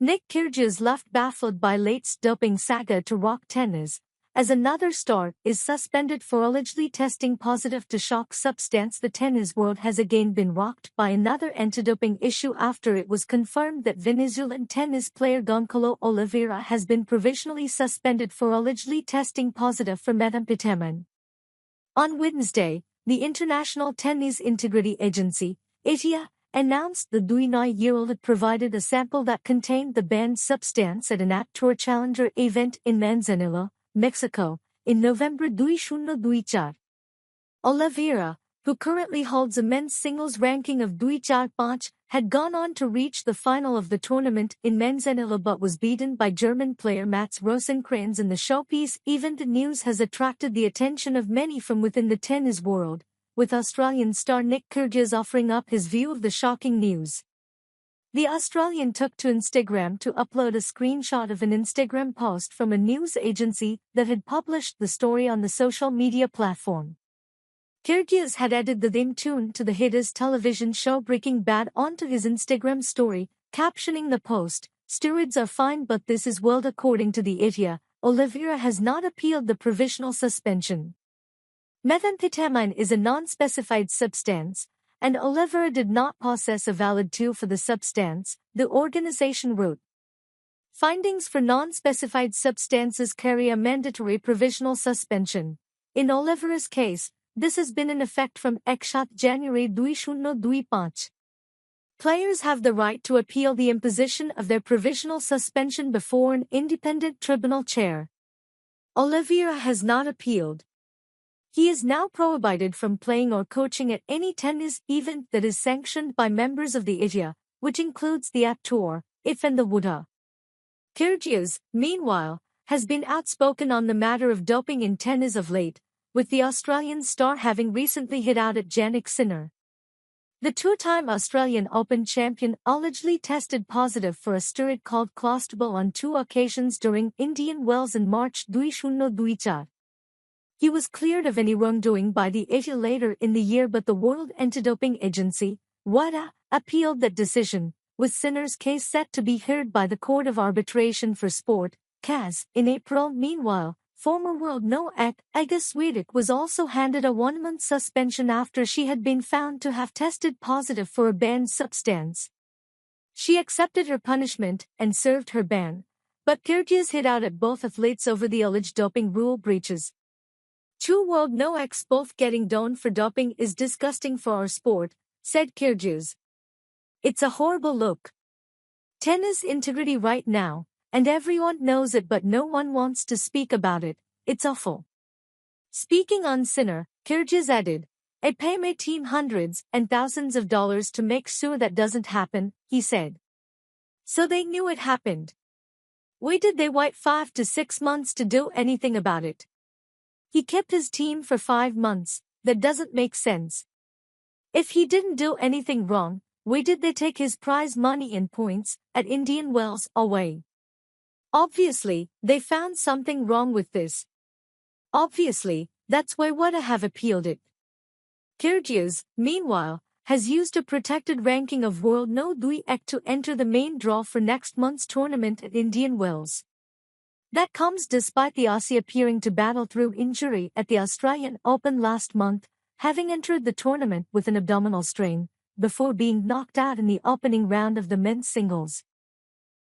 Nick Kyrgios left baffled by late doping saga to rock tennis, as another star is suspended for allegedly testing positive to shock substance. The tennis world has again been rocked by another anti-doping issue after it was confirmed that Venezuelan tennis player Goncalo Oliveira has been provisionally suspended for allegedly testing positive for methamphetamine. On Wednesday, the International Tennis Integrity Agency, ITIA, announced the 29-year-old had provided a sample that contained the banned substance at an ATP Tour Challenger event in Manzanillo, Mexico, in November 2024. Oliveira, who currently holds a men's singles ranking of 25, had gone on to reach the final of the tournament in Manzanillo but was beaten by German player Mats Rosenkranz in the showpiece event. The news has attracted the attention of many from within the tennis world, with Australian star Nick Kyrgios offering up his view of the shocking news. The Australian took to Instagram to upload a screenshot of an Instagram post from a news agency that had published the story on the social media platform. Kyrgios had added the theme tune to the hit's television show Breaking Bad onto his Instagram story, captioning the post, "Steroids are fine but this is wild." According to the ITIA, Oliveira has not appealed the provisional suspension. Methamphetamine is a non-specified substance, and Oliveira did not possess a valid tool for the substance, the organization wrote. Findings for non-specified substances carry a mandatory provisional suspension. In Oliveira's case, this has been in effect from January 2025. Players have the right to appeal the imposition of their provisional suspension before an independent tribunal chair. Oliveira has not appealed. He is now prohibited from playing or coaching at any tennis event that is sanctioned by members of the ITIA, which includes the ATP Tour, IF and the WTA. Kyrgios, meanwhile, has been outspoken on the matter of doping in tennis of late, with the Australian star having recently hit out at Jannik. The two-time Australian Open champion allegedly tested positive for a steroid called clostebol on 2 occasions during Indian Wells in March 2024. He was cleared of any wrongdoing by the ITIA later in the year, but the World Anti-Doping Agency, WADA, appealed that decision, with Sinner's case set to be heard by the Court of Arbitration for Sport, CAS, in April. Meanwhile, former world no-ac Iga Swiatek was also handed a 1-month suspension after she had been found to have tested positive for a banned substance. She accepted her punishment and served her ban, but Kyrgios hit out at both athletes over the alleged doping rule breaches. "Two world no-ex both getting donned for doping is disgusting for our sport," said Kyrgios. "It's a horrible look. Tennis integrity right now, and everyone knows it but no one wants to speak about it. It's awful." Speaking on Sinner, Kyrgios added, "I pay my team hundreds and thousands of dollars to make sure that doesn't happen," he said. "So they knew it happened. Waited they wait 5 to 6 months to do anything about it. He kept his team for 5 months, that doesn't make sense. If he didn't do anything wrong, why did they take his prize money and points at Indian Wells away? Obviously, they found something wrong with this. Obviously, that's why WADA have appealed it." Kyrgios, meanwhile, has used a protected ranking of World No. 2 to enter the main draw for next month's tournament at Indian Wells. That comes despite the Aussie appearing to battle through injury at the Australian Open last month, having entered the tournament with an abdominal strain, before being knocked out in the opening round of the men's singles.